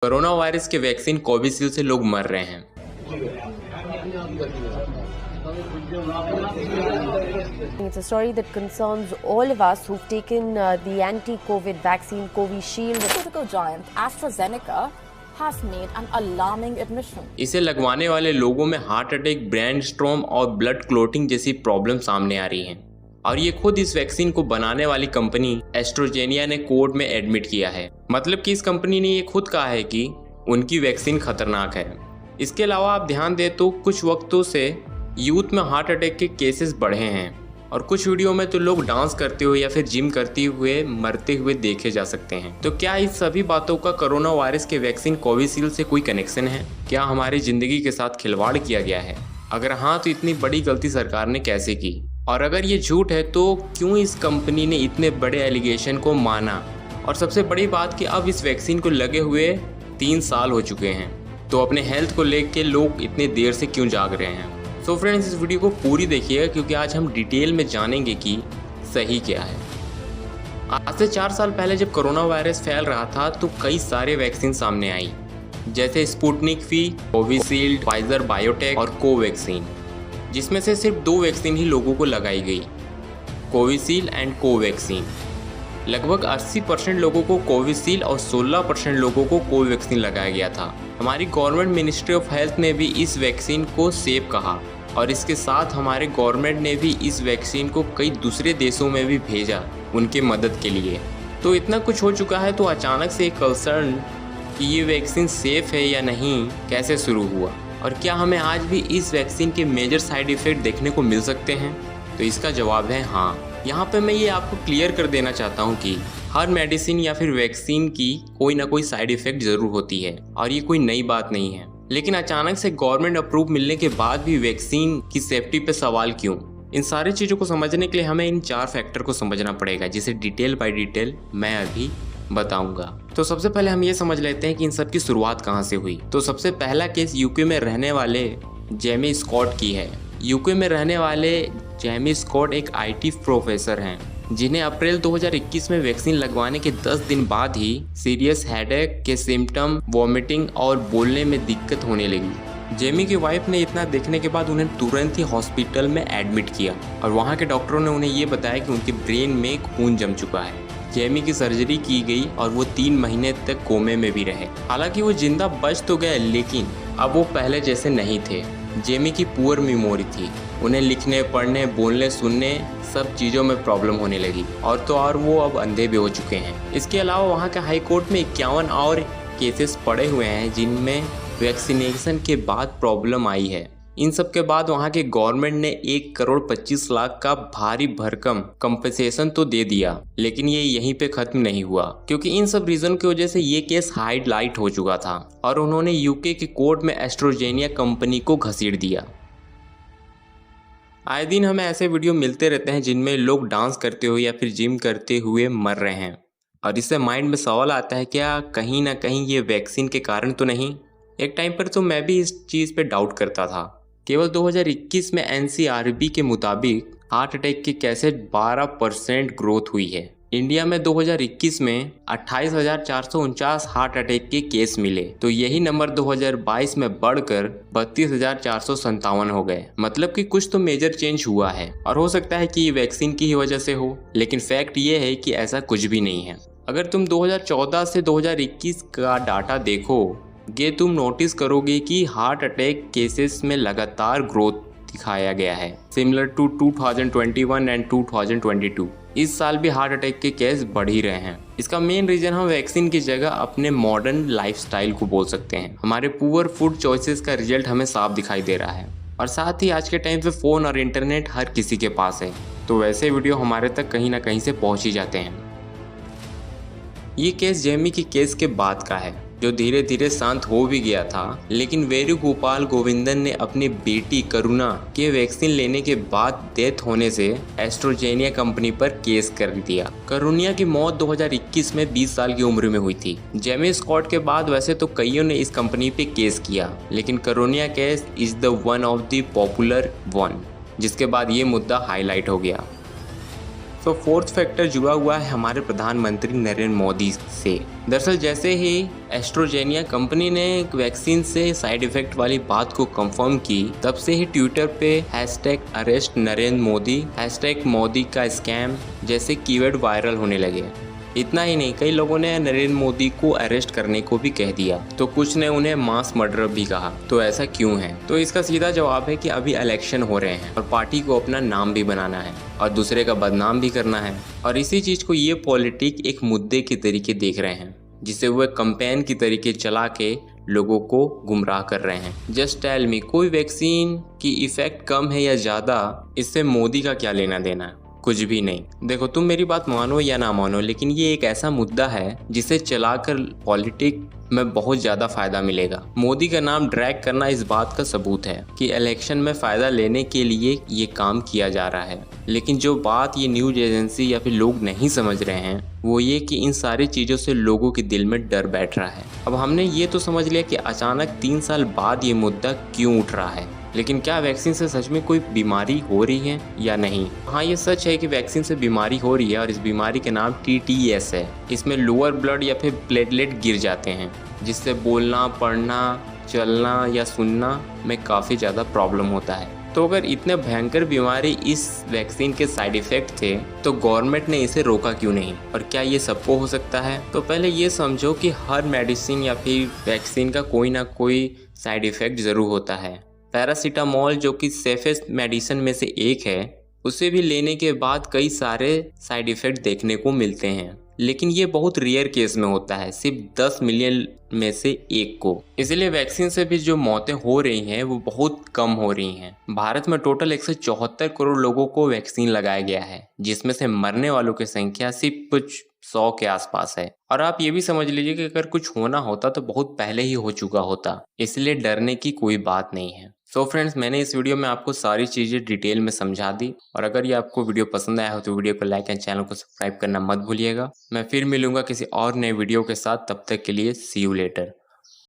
Corona virus के vaccine Covishield से लोग मर रहे हैं। It's a story that concerns all of us who've taken the anti-COVID vaccine Covishield. Pharmaceutical giant AstraZeneca has made an alarming admission. इसे लगवाने वाले लोगों में हार्ट अटैक, ब्रेन स्ट्रोम और ब्लड क्लोटिंग जैसी प्रॉब्लम सामने आ रही हैं। और ये खुद इस वैक्सीन को बनाने वाली कंपनी एस्ट्रोजेनिया ने कोर्ट में एडमिट किया है। मतलब कि इस कंपनी ने ये खुद कहा है कि उनकी वैक्सीन खतरनाक है। इसके अलावा आप ध्यान दें तो कुछ वक्तों से यूथ में हार्ट अटैक के केसेस बढ़े हैं और कुछ वीडियो में तो लोग डांस करते हुए या फिर जिम करते हुए मरते हुए देखे जा सकते हैं। तो क्या इस सभी बातों का कोरोना वायरस के वैक्सीन कोविशील्ड से कोई कनेक्शन है? क्या हमारी जिंदगी के साथ खिलवाड़ किया गया है? अगर हाँ तो इतनी बड़ी गलती सरकार ने कैसे की? और अगर ये झूठ है तो क्यों इस कंपनी ने इतने बड़े एलिगेशन को माना? और सबसे बड़ी बात कि अब इस वैक्सीन को लगे हुए 3 साल हो चुके हैं, तो अपने हेल्थ को लेकर लोग इतने देर से क्यों जाग रहे हैं? सो फ्रेंड्स, इस वीडियो को पूरी देखिएगा क्योंकि आज हम डिटेल में जानेंगे कि सही क्या है। आज से 4 साल पहले जब कोरोना वायरस फैल रहा था तो कई सारे वैक्सीन सामने आई, जैसे Sputnik V, Covishield, Pfizer biotech और कोवैक्सीन, जिसमें से सिर्फ 2 वैक्सीन ही लोगों को लगाई गई, कोविशील्ड एंड कोवैक्सीन। लगभग 80% लोगों को कोविशील्ड और 16% लोगों को कोवैक्सीन लगाया गया था। हमारी गवर्नमेंट मिनिस्ट्री ऑफ हेल्थ ने भी इस वैक्सीन को सेफ कहा और इसके साथ हमारे गवर्नमेंट ने भी इस वैक्सीन को कई दूसरे देशों में भी भेजा उनके मदद के लिए। तो इतना कुछ हो चुका है तो अचानक से एक कंसर्न कि ये वैक्सीन सेफ है या नहीं कैसे शुरू हुआ, और क्या हमें आज भी इस वैक्सीन के मेजर साइड इफ़ेक्ट देखने को मिल सकते हैं? तो इसका जवाब है हाँ। यहाँ पे मैं ये आपको क्लियर कर देना चाहता हूँ कि हर मेडिसिन या फिर वैक्सीन की कोई ना कोई साइड इफ़ेक्ट ज़रूर होती है और ये कोई नई बात नहीं है। लेकिन अचानक से गवर्नमेंट अप्रूव मिलने के बाद भी वैक्सीन की सेफ्टी पे सवाल क्यों? इन सारी चीज़ों को समझने के लिए हमें इन 4 फैक्टर को समझना पड़ेगा, जिसे डिटेल बाय डिटेल मैं अभी बताऊंगा। तो सबसे पहले हम ये समझ लेते हैं कि इन सब की शुरुआत कहाँ से हुई। तो सबसे पहला केस यूके में रहने वाले जेमी स्कॉट की है। यूके में रहने वाले जेमी स्कॉट एक आईटी प्रोफेसर हैं, जिन्हें अप्रैल 2021 में वैक्सीन लगवाने के 10 दिन बाद ही सीरियस हेडेक के सिम्टम, वॉमिटिंग और बोलने में दिक्कत होने लगी। जेमी की वाइफ ने इतना देखने के बाद उन्हें तुरंत ही हॉस्पिटल में एडमिट किया और वहाँ के डॉक्टरों ने उन्हें ये बताया कि उनके ब्रेन में खून जम चुका है। जेमी की सर्जरी की गई और वो 3 महीने तक कोमे में भी रहे। हालांकि वो जिंदा बच तो गए, लेकिन अब वो पहले जैसे नहीं थे। जेमी की पुअर मेमोरी थी, उन्हें लिखने, पढ़ने, बोलने, सुनने सब चीज़ों में प्रॉब्लम होने लगी और तो और वो अब अंधे भी हो चुके हैं। इसके अलावा वहाँ के हाई कोर्ट में 51 और केसेस पड़े हुए हैं जिनमें वैक्सीनेशन के बाद प्रॉब्लम आई है। इन सब के बाद वहाँ के गवर्नमेंट ने 1 करोड़ 25 लाख का भारी भरकम कंपनसेशन तो दे दिया, लेकिन ये यहीं पे खत्म नहीं हुआ, क्योंकि इन सब रीजन की वजह से ये केस हाईलाइट हो चुका था और उन्होंने यूके के कोर्ट में एस्ट्रोजेनिया कंपनी को घसीट दिया। आए दिन हमें ऐसे वीडियो मिलते रहते हैं जिनमें लोग डांस करते हुए या फिर जिम करते हुए मर रहे हैं, और इससे माइंड में सवाल आता है क्या कहीं ना कहीं ये वैक्सीन के कारण तो नहीं? एक टाइम पर तो मैं भी इस चीज़ पे डाउट करता था। केवल 2021 में एनसीआरबी के मुताबिक हार्ट अटैक के केसेस 12% ग्रोथ हुई है। इंडिया में 2021 में 28,449 हार्ट अटैक के केस मिले, तो यही नंबर 2022 में बढ़कर 32,457 हो गए। मतलब कि कुछ तो मेजर चेंज हुआ है और हो सकता है कि ये वैक्सीन की ही वजह से हो, लेकिन फैक्ट ये है कि ऐसा कुछ भी नहीं है। अगर तुम 2014 से 2021 का डाटा देखो ये तुम नोटिस करोगे कि हार्ट अटैक केसेस में लगातार ग्रोथ दिखाया गया है, सिमिलर टू 2021 एंड 2022। इस साल भी हार्ट अटैक के केस बढ़ ही रहे हैं। इसका मेन रीजन हम वैक्सीन की जगह अपने मॉडर्न लाइफस्टाइल को बोल सकते हैं। हमारे पुअर फूड चॉइसेस का रिजल्ट हमें साफ दिखाई दे रहा है, और साथ ही आज के टाइम पे फ़ोन और इंटरनेट हर किसी के पास है, तो वैसे वीडियो हमारे तक कहीं ना कहीं से पहुँच ही जाते हैं। ये केस जेमी की केस के बाद का है, जो धीरे धीरे शांत हो भी गया था, लेकिन वेणुगोपाल गोविंदन ने अपनी बेटी करुणा के वैक्सीन लेने के बाद डेथ होने से एस्ट्रोजेनिया कंपनी पर केस कर दिया। करुणा की मौत 2021 में 20 साल की उम्र में हुई थी। जेमी स्कॉट के बाद वैसे तो कईयों ने इस कंपनी पे केस किया, लेकिन Karuna case is the one of the popular one, जिसके बाद ये मुद्दा हाईलाइट हो गया। तो फोर्थ फैक्टर जुड़ा हुआ है हमारे प्रधानमंत्री नरेंद्र मोदी से। दरअसल जैसे ही एस्ट्रोजेनिया कंपनी ने वैक्सीन से साइड इफेक्ट वाली बात को कंफर्म की, तब से ही ट्विटर पे #अरेस्ट नरेंद्र मोदी, #मोदी का स्कैम जैसे कीवर्ड वायरल होने लगे। इतना ही नहीं, कई लोगों ने नरेंद्र मोदी को अरेस्ट करने को भी कह दिया, तो कुछ ने उन्हें मास मर्डर भी कहा। तो ऐसा क्यों है? तो इसका सीधा जवाब है कि अभी इलेक्शन हो रहे हैं और पार्टी को अपना नाम भी बनाना है और दूसरे का बदनाम भी करना है, और इसी चीज को ये पॉलिटिक एक मुद्दे के तरीके देख रहे हैं, जिसे वो कैंपेन की तरीके चला के लोगों को गुमराह कर रहे हैं। जस्ट टेल मी, कोई वैक्सीन की इफेक्ट कम है या ज्यादा, इससे मोदी का क्या लेना देना है? कुछ भी नहीं। देखो, तुम मेरी बात मानो या ना मानो, लेकिन ये एक ऐसा मुद्दा है जिसे चलाकर पॉलिटिक में बहुत ज्यादा फायदा मिलेगा। मोदी का नाम ड्रैग करना इस बात का सबूत है कि इलेक्शन में फायदा लेने के लिए ये काम किया जा रहा है। लेकिन जो बात ये न्यूज एजेंसी या फिर लोग नहीं समझ रहे हैं, वो ये कि इन सारी चीजों से लोगों के दिल में डर बैठ रहा है। अब हमने ये तो समझ लिया कि अचानक 3 साल बाद ये मुद्दा क्यों उठ रहा है, लेकिन क्या वैक्सीन से सच में कोई बीमारी हो रही है या नहीं? हाँ, ये सच है कि वैक्सीन से बीमारी हो रही है, और इस बीमारी के नाम TTS है। इसमें लोअर ब्लड या फिर प्लेटलेट गिर जाते हैं, जिससे बोलना, पढ़ना, चलना या सुनना में काफ़ी ज़्यादा प्रॉब्लम होता है। तो अगर इतने भयंकर बीमारी इस वैक्सीन के साइड इफ़ेक्ट थे, तो गवर्नमेंट ने इसे रोका क्यों नहीं? और क्या ये सबको हो सकता है? तो पहले ये समझो कि हर मेडिसिन या फिर वैक्सीन का कोई ना कोई साइड इफ़ेक्ट ज़रूर होता है। पैरासीटामोल, जो कि सेफेस्ट मेडिसिन में से एक है, उसे भी लेने के बाद कई सारे साइड इफ़ेक्ट देखने को मिलते हैं, लेकिन ये बहुत रेयर केस में होता है, सिर्फ 10 मिलियन में से 1 को। इसलिए वैक्सीन से भी जो मौतें हो रही हैं वो बहुत कम हो रही हैं। भारत में टोटल 174 करोड़ लोगों को वैक्सीन लगाया गया है, जिसमें से मरने वालों की संख्या सिर्फ कुछ 100 के आसपास है। और आप ये भी समझ लीजिए कि अगर कुछ होना होता तो बहुत पहले ही हो चुका होता, इसलिए डरने की कोई बात नहीं है। सो फ्रेंड्स, मैंने इस वीडियो में आपको सारी चीज़ें डिटेल में समझा दी, और अगर ये आपको वीडियो पसंद आया हो तो वीडियो को लाइक एंड चैनल को सब्सक्राइब करना मत भूलिएगा। मैं फिर मिलूंगा किसी और नए वीडियो के साथ, तब तक के लिए सी यू लेटर।